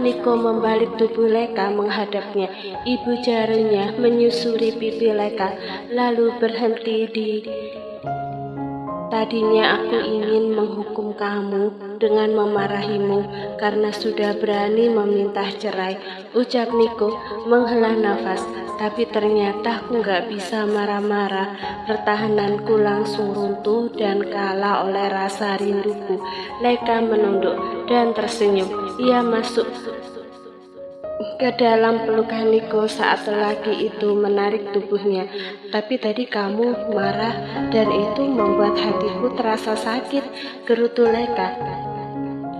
Niko membalik tubuh Leka menghadapnya. Ibu jarinya menyusuri pipi Leka, lalu berhenti di... Tadinya aku ingin menghukum kamu dengan memarahimu karena sudah berani meminta cerai, ucap Niko menghela nafas. Tapi ternyata aku gak bisa marah-marah. Pertahananku langsung runtuh dan kalah oleh rasa rinduku. Leka menunduk dan tersenyum. Ia masuk ke dalam pelukan Niko saat lelaki itu menarik tubuhnya. Tapi tadi kamu marah dan itu membuat hatiku terasa sakit, gerutu Leka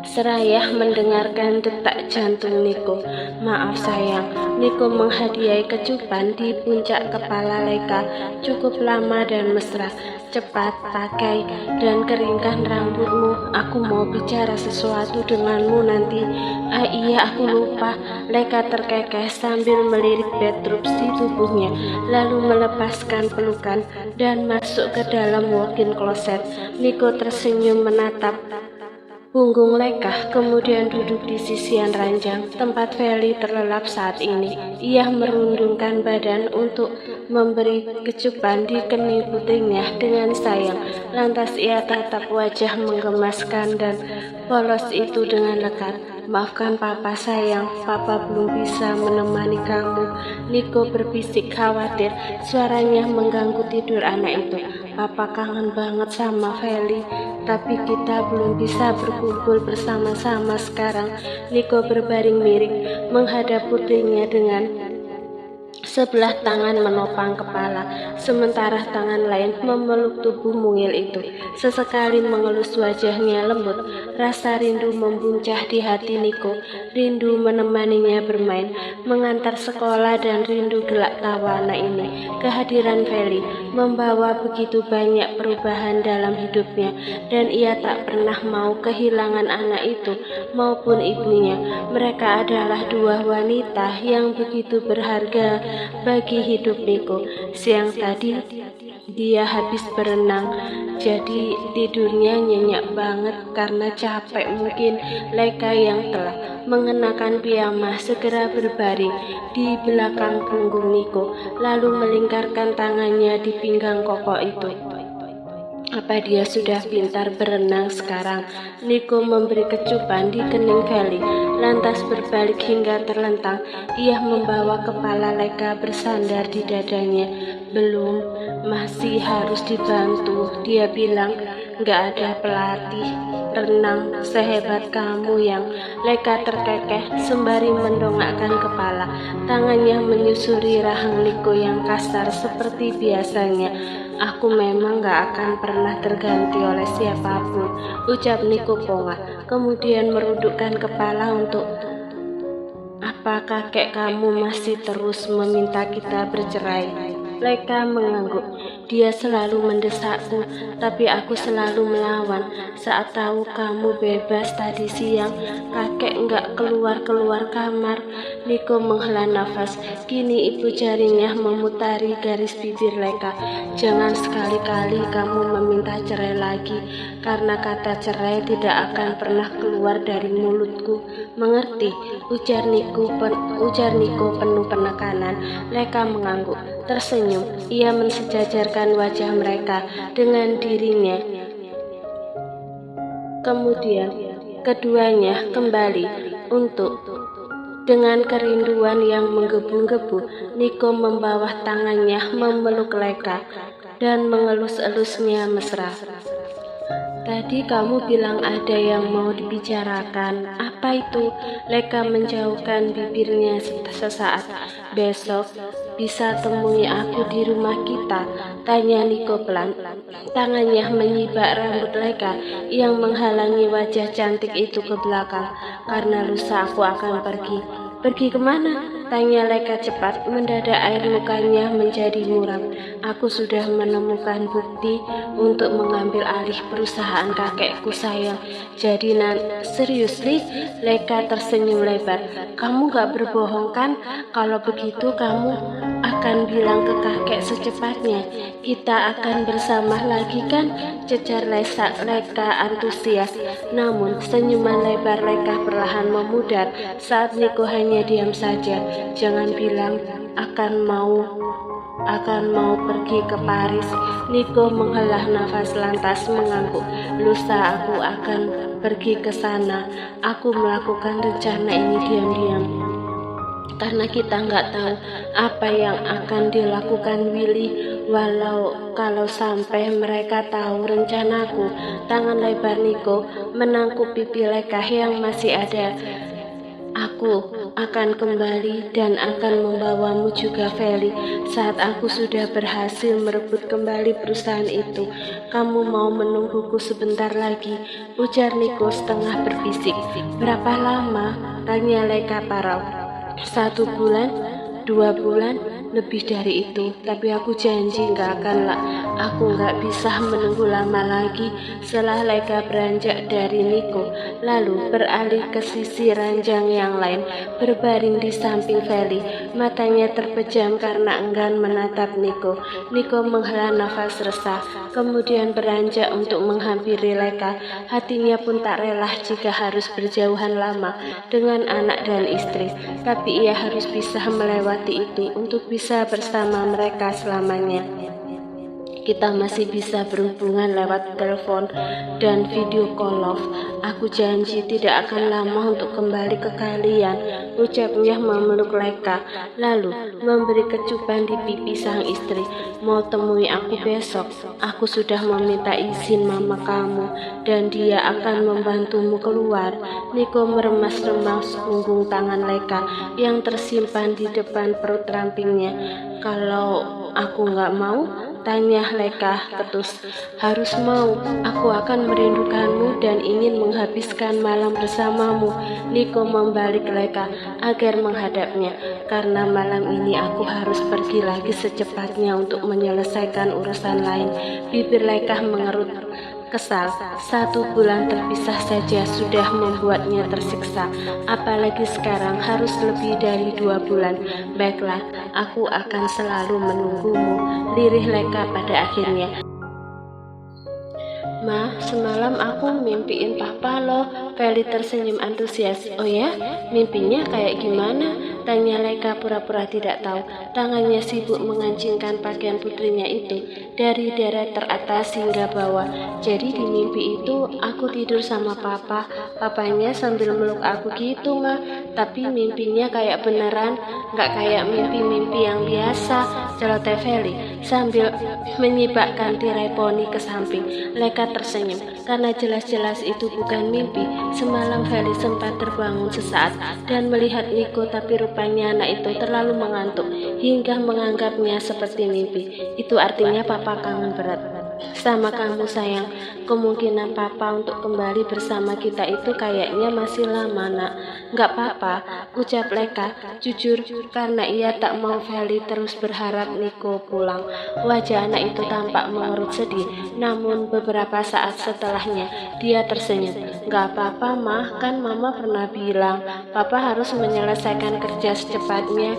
seraya mendengarkan detak jantung Niko. Maaf sayang, Niko menghadiahi kecupan di puncak kepala Leka. Cukup lama dan mesra. Cepat pakai dan keringkan rambutmu. Aku mau bicara sesuatu denganmu nanti. Ah iya, aku lupa. Leka terkekeh sambil melirik bedroom di tubuhnya, lalu melepaskan pelukan dan masuk ke dalam walk-in closet. Niko tersenyum menatap punggung Leka, kemudian duduk di sisian ranjang tempat Feli terlelap saat ini. Ia merundungkan badan untuk memberi kecupan di kening putrinya dengan sayang. Lantas ia tatap wajah menggemaskan dan polos itu dengan lekat. Maafkan papa sayang, papa belum bisa menemani kamu. Niko berbisik khawatir, suaranya mengganggu tidur anak itu. Papa kangen banget sama Feli, tapi kita belum bisa berkumpul bersama-sama sekarang. Niko berbaring miring menghadap putrinya dengan sebelah tangan menopang kepala, sementara tangan lain memeluk tubuh mungil itu. Sesekali mengelus wajahnya lembut. Rasa rindu membuncah di hati Niko. Rindu menemaninya bermain, mengantar sekolah, dan rindu gelak tawa anak ini. Kehadiran Feli membawa begitu banyak perubahan dalam hidupnya, dan ia tak pernah mau kehilangan anak itu maupun ibunya. Mereka adalah dua wanita yang begitu berharga bagi hidup Niko. Siang tadi dia habis berenang, jadi tidurnya nyenyak banget karena capek mungkin. Leka yang telah mengenakan piyama segera berbaring di belakang punggung Niko, lalu melingkarkan tangannya di pinggang kokoh itu. Apa dia sudah pintar berenang sekarang? Niko memberi kecupan di kening Feli, lantas berbalik hingga terlentang. Ia membawa kepala Leka bersandar di dadanya. Belum, masih harus dibantu. Dia bilang, gak ada pelatih renang sehebat kamu yang... Leka terkekeh sembari mendongakkan kepala. Tangannya menyusuri rahang Niko yang kasar seperti biasanya. Aku memang gak akan pernah terganti oleh siapapun, ucap Niko pongah, kemudian merundukkan kepala untuk... Apa kakek kamu masih terus meminta kita bercerai? Leka mengangguk. Dia selalu mendesakku, tapi aku selalu melawan. Saat tahu kamu bebas tadi siang, kakek enggak keluar-keluar kamar. Niko menghela nafas. Kini ibu jarinya memutari garis bibir Leka. Jangan sekali-kali kamu meminta cerai lagi, karena kata cerai tidak akan pernah keluar dari mulutku. Mengerti? Ujar Niko penuh penekanan. Leka mengangguk, tersenyum. Ia mensejajarkan wajah mereka dengan dirinya. Kemudian keduanya kembali untuk... Dengan kerinduan yang menggebu-gebu, Niko membawa tangannya memeluk Leka dan mengelus-elusnya mesra. Tadi kamu bilang ada yang mau dibicarakan. Apa itu? Leka menjauhkan bibirnya sesaat. Besok bisa temui aku di rumah kita? Tanya Niko pelan. Tangannya menyibak rambut Leka yang menghalangi wajah cantik itu ke belakang. Karena lusa aku akan pergi. Pergi kemana? Tanya Leka cepat. Mendadak air mukanya menjadi muram. Aku sudah menemukan bukti untuk mengambil alih perusahaan kakekku sayang. Jadi serius Li? Leka tersenyum lebar. Kamu gak berbohong kan? Kalau begitu kamu akan bilang ke kakek secepatnya. Kita akan bersama lagi kan? Cecar Leka antusias. Namun senyuman lebar Leka perlahan memudar saat Niko hanya diam saja. Jangan bilang akan mau pergi ke Paris. Niko menghela nafas lantas mengangguk. Lusa aku akan pergi ke sana. Aku melakukan rencana ini diam-diam. Karena kita nggak tahu apa yang akan dilakukan Willy. Kalau sampai mereka tahu rencanaku. Tangan lebar Niko menangkup pipi Leka yang masih ada. Aku akan kembali dan akan membawamu juga, Feli. Saat aku sudah berhasil merebut kembali perusahaan itu, kamu mau menungguku sebentar lagi? Ujar Niko setengah berbisik. Berapa lama? Tanya Leka parau. 1 bulan, 2 bulan, lebih dari itu. Tapi aku janji aku nggak bisa menunggu lama lagi. Setelah Leka beranjak dari Niko, lalu beralih ke sisi ranjang yang lain, berbaring di samping Feli. Matanya terpejam karena enggan menatap Niko. Niko menghela nafas resah, kemudian beranjak untuk menghampiri Leka. Hatinya pun tak rela jika harus berjauhan lama dengan anak dan istri. Tapi ia harus bisa melewati itu untuk bisa bersama mereka selamanya. Kita masih bisa berhubungan lewat telepon dan video call love. Aku janji tidak akan lama untuk kembali ke kalian, ucapnya memeluk Leka, lalu memberi kecupan di pipi sang istri. Mau temui aku besok? Aku sudah meminta izin mama kamu dan dia akan membantumu keluar. Niko meremas-remas punggung tangan Leka yang tersimpan di depan perut rampingnya. Kalau aku nggak mau? Tanya Leka ketus. Harus mau, aku akan merindukanmu dan ingin menghabiskan malam bersamamu. Niko membalik Leka agar menghadapnya. Karena malam ini aku harus pergi lagi secepatnya untuk menyelesaikan urusan lain. Bibir Leka mengerut kesal. 1 bulan terpisah saja sudah membuatnya tersiksa, apalagi sekarang harus lebih dari 2 bulan. Baiklah, aku akan selalu menunggumu, lirih Leka pada akhirnya. Ma, semalam aku mimpiin papa loh. Feli tersenyum antusias. Oh ya? Mimpinya kayak gimana? Tanya Leka pura-pura tidak tahu. Tangannya sibuk mengancingkan pakaian putrinya itu dari deret teratas hingga bawah. Jadi di mimpi itu aku tidur sama papa. Papanya sambil meluk aku gitu, Ma. Tapi mimpinya kayak beneran, gak kayak mimpi-mimpi yang biasa. Celoteh Feli sambil menyibakkan tirai poni ke samping. Leka tersenyum karena jelas-jelas itu bukan mimpi. Semalam Feli sempat terbangun sesaat dan melihat Niko, tapi rupanya anak itu terlalu mengantuk hingga menganggapnya seperti mimpi. Itu artinya papa kangen berat sama kamu sayang. Kemungkinan papa untuk kembali bersama kita itu kayaknya masih lama, Nak. Gak apa-apa, ucap Leka jujur karena ia tak mau Feli terus berharap Niko pulang. Wajah anak itu tampak mengerut sedih, namun beberapa saat setelahnya dia tersenyum. Gak apa-apa, Mah, kan mama pernah bilang papa harus menyelesaikan kerja secepatnya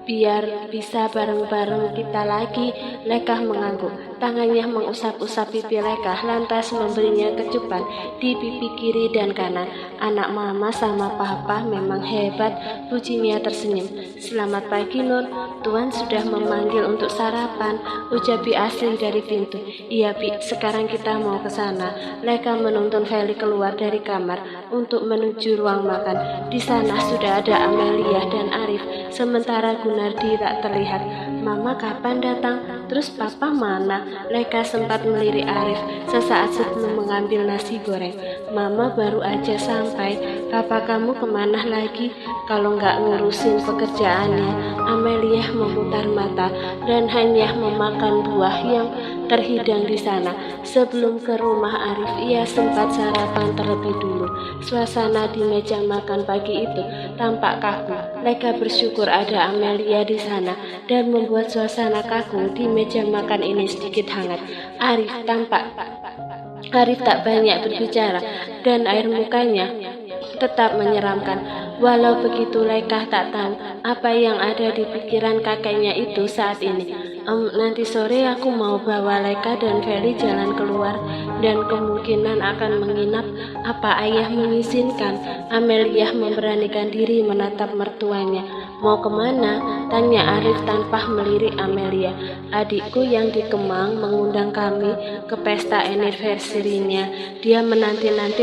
biar bisa bareng-bareng kita lagi. Leka mengangguk. Tangannya mengusap-usap pipi Leka, lantas memberinya kecupan di pipi kiri dan kanan. Anak mama sama papa memang hebat, pujinya tersenyum. Selamat pagi, Nur. Tuan sudah memanggil untuk sarapan, ucap Bi asing dari pintu. Iya, Bi, sekarang kita mau ke sana. Leka menuntun Feli keluar dari kamar untuk menuju ruang makan. Di sana sudah ada Amelia dan Arif, sementara Gunardi tak terlihat. Mama kapan datang? Terus papa mana? Leka sempat melirik Arif sesaat sebelum mengambil nasi goreng. Mama baru aja sampai. Papa kamu kemana lagi? Kalau nggak ngurusin pekerjaannya. Amelia memutar mata dan hanya memakan buah yang terhidang di sana. Sebelum ke rumah Arif, ia sempat sarapan terlebih dulu. Suasana di meja makan pagi itu tampak kaku. Leka bersyukur ada Amelia di sana dan membuat suasana kaku di meja makan ini sedikit hangat. Arif tak banyak berbicara dan air mukanya tetap menyeramkan. Walau begitu, Leka tak tahu apa yang ada di pikiran kakeknya itu saat ini. Nanti sore aku mau bawa Leka dan Feli jalan keluar dan kemungkinan akan menginap. Apa ayah mengizinkan? Amelia memberanikan diri menatap mertuanya. Mau kemana? Tanya Arif tanpa melirik Amelia. Adikku yang di Kemang mengundang kami ke pesta anniversary-nya. Dia menanti-nanti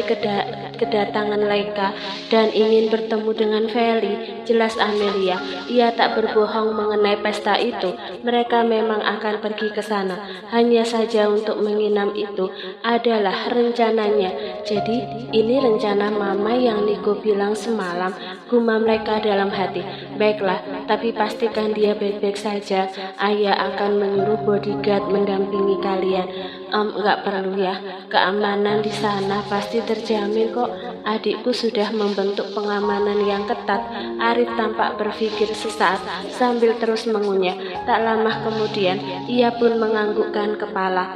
kedatangan Leka dan ingin bertemu dengan Feli. Jelas Amelia. Ia tak berbohong mengenai pesta itu. Mereka memang akan pergi ke sana. Hanya saja untuk menginap itu adalah rencananya. Jadi ini rencana mama yang Niko bilang semalam, gumam Leka dalam hati. Baiklah, tapi pastikan dia baik-baik saja. Ayah akan menyuruh bodyguard mendampingi kalian. Nggak perlu ya, keamanan di sana pasti terjamin kok. Adikku sudah membentuk pengamanan yang ketat. Arif tampak berpikir sesaat sambil terus mengunyah. Tak lama kemudian, ia pun menganggukkan kepala.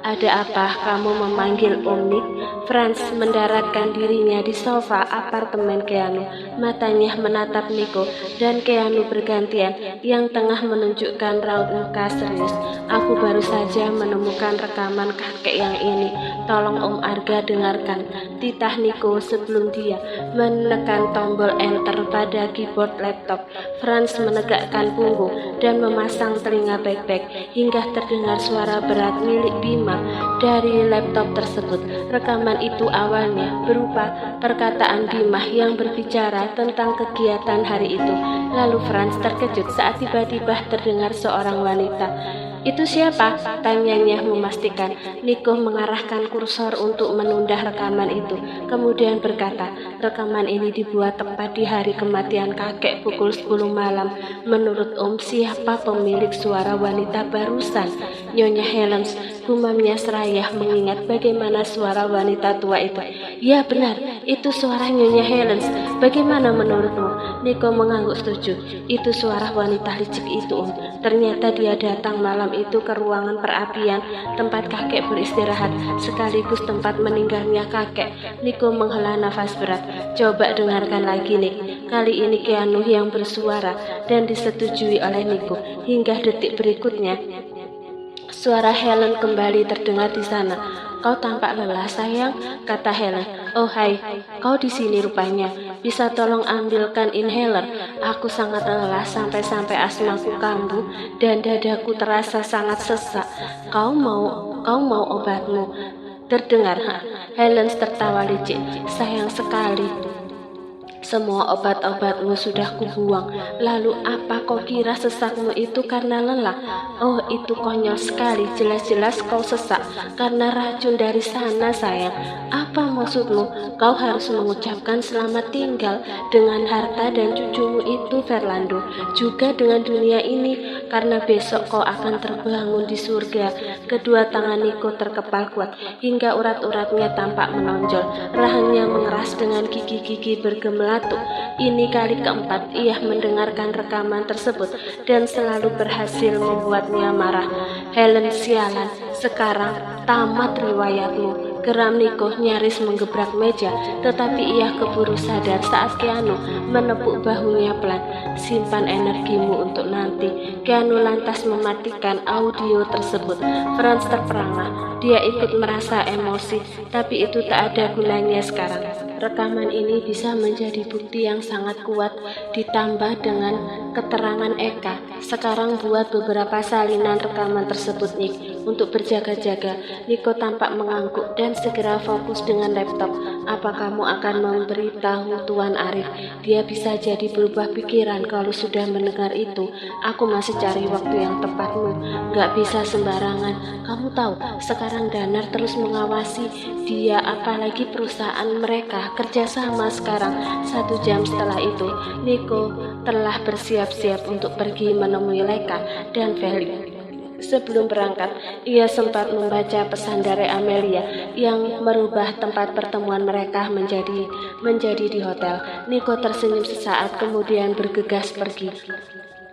Ada apa kamu memanggil Om Nick? Franz mendaratkan dirinya di sofa apartemen Keanu. Matanya menatap Niko dan Keanu bergantian yang tengah menunjukkan raut muka serius. Aku baru saja menemukan rekaman kakek yang ini. Tolong Om Arga dengarkan, titah Niko sebelum dia menekan tombol enter pada keyboard laptop. Franz menegakkan punggung dan memasang telinga baik-baik hingga terdengar suara berat milik Bima dari laptop tersebut. Rekaman itu awalnya berupa perkataan Bima yang berbicara tentang kegiatan hari itu. Lalu Franz terkejut saat tiba-tiba terdengar seorang wanita. Itu siapa? Tanyanya memastikan. Niko mengarahkan kursor untuk menunda rekaman itu. Kemudian berkata, rekaman ini dibuat tepat di hari kematian kakek pukul 10 malam. Menurut Om, siapa pemilik suara wanita barusan? Nyonya Helens, gumamnya seraya mengingat bagaimana suara wanita tua itu. Ya benar, itu suara Nyonya Helens. Bagaimana menurutmu? Niko mengangguk setuju. Itu suara wanita licik itu, Om. Ternyata dia datang malam itu ke ruangan perapian tempat kakek beristirahat sekaligus tempat meninggalnya kakek. Niko menghela nafas berat. Coba dengarkan lagi, Nik. Kali ini Keanu yang bersuara dan disetujui oleh Niko. Hingga detik berikutnya suara Helen kembali terdengar di sana. Kau tampak lelah sayang, kata Helen. Oh hai, kau di sini rupanya. Bisa tolong ambilkan inhaler. Aku sangat lelah sampai asmaku kambuh dan dadaku terasa sangat sesak. Kau mau obatmu? Terdengar Helen tertawa licik. Sayang sekali. Semua obat-obatmu sudah kubuang. Lalu apa kau kira sesakmu itu karena lelah? Oh, itu konyol sekali. Jelas-jelas kau sesak karena racun dari sana, sayang. Apa maksudmu? Kau harus mengucapkan selamat tinggal dengan harta dan cucumu itu, Fernando. Juga dengan dunia ini, karena besok kau akan terbangun di surga. Kedua tangan Niko terkepal kuat hingga urat-uratnya tampak menonjol. Rahangnya mengeras dengan gigi-gigi bergemelat. Ini kali keempat ia mendengarkan rekaman tersebut dan selalu berhasil membuatnya marah. Helen, sialan, sekarang tamat riwayatmu. Geram Niko nyaris menggebrak meja, tetapi ia keburu sadar saat Keanu menepuk bahunya pelan. Simpan energimu untuk nanti. Keanu lantas mematikan audio tersebut. Franz terperangah. Dia ikut merasa emosi, tapi itu tak ada gunanya sekarang. Rekaman ini bisa menjadi bukti yang sangat kuat ditambah dengan keterangan Eka. Sekarang buat beberapa salinan rekaman tersebut, Nick, untuk berjaga-jaga. Niko tampak mengangguk dan segera fokus dengan laptop. Apa kamu akan memberitahu Tuan Arif? Dia bisa jadi berubah pikiran kalau sudah mendengar itu. Aku masih cari waktu yang tepatmu. Gak bisa sembarangan. Kamu tahu, sekarang Danar terus mengawasi dia, apalagi perusahaan mereka kerjasama sekarang. 1 jam setelah itu, Niko telah bersiap-siap untuk pergi menemui Leka dan Feli. Sebelum berangkat, ia sempat membaca pesan dari Amelia yang merubah tempat pertemuan mereka menjadi di hotel. Nico tersenyum sesaat kemudian bergegas pergi.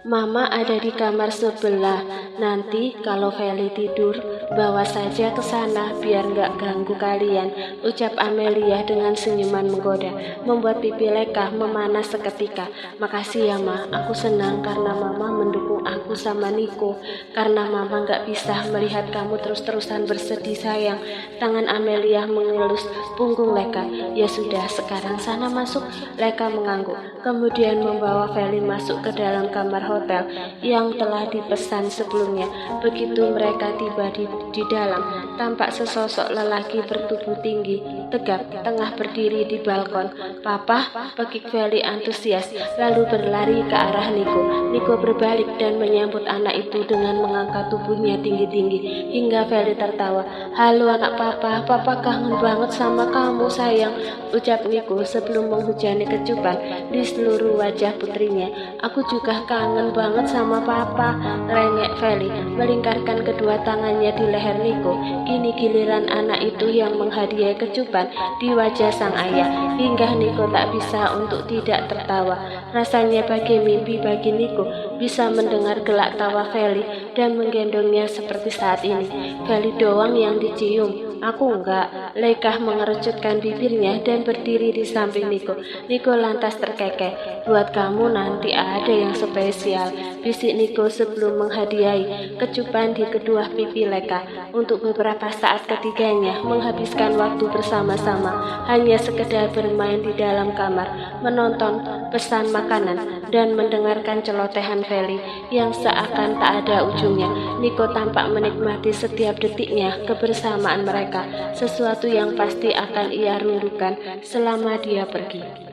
Mama ada di kamar sebelah. Nanti kalau Feli tidur, bawa saja ke sana biar nggak ganggu kalian, ucap Amelia dengan senyuman menggoda, membuat pipi Leka memanas seketika. Makasih ya Ma, aku senang karena Mama mendukung aku sama Nico. Karena Mama nggak bisa melihat kamu terus-terusan bersedih sayang. Tangan Amelia mengelus punggung Leka. Ya sudah, sekarang sana masuk. Leka mengangguk, kemudian membawa Feli masuk ke dalam kamar hotel yang telah dipesan sebelumnya. Begitu mereka tiba di dalam, tampak sesosok lelaki bertubuh tinggi, tegap, tengah berdiri di balkon. Papa, pekik Feli antusias, lalu berlari ke arah Nico. Nico berbalik dan menyambut anak itu dengan mengangkat tubuhnya tinggi-tinggi, hingga Feli tertawa. Halo anak papa, papa kangen banget sama kamu sayang, ucap Nico sebelum menghujani kecupan di seluruh wajah putrinya. Aku juga kangen banget sama papa, rengek Feli melingkarkan kedua tangannya di leher Nico. Kini giliran anak itu yang menghadiahi kecupan di wajah sang ayah, hingga Nico tak bisa untuk tidak tertawa. Rasanya bagi mimpi bagi Nico bisa mendengar gelak tawa Feli dan menggendongnya seperti saat ini. Feli doang yang dicium, aku enggak. Leka mengerucutkan bibirnya dan berdiri di samping Nico. Nico lantas terkekeh. Buat kamu nanti ada yang spesial, bisik Nico sebelum menghadiahi kecupan di kedua pipi Leka. Untuk beberapa saat ketiganya menghabiskan waktu bersama-sama, hanya sekedar bermain di dalam kamar, menonton, pesan makanan, dan mendengarkan celotehan Feli yang seakan tak ada ujungnya. Nico tampak menikmati setiap detiknya kebersamaan mereka, sesuatu yang pasti akan ia rindukan selama dia pergi.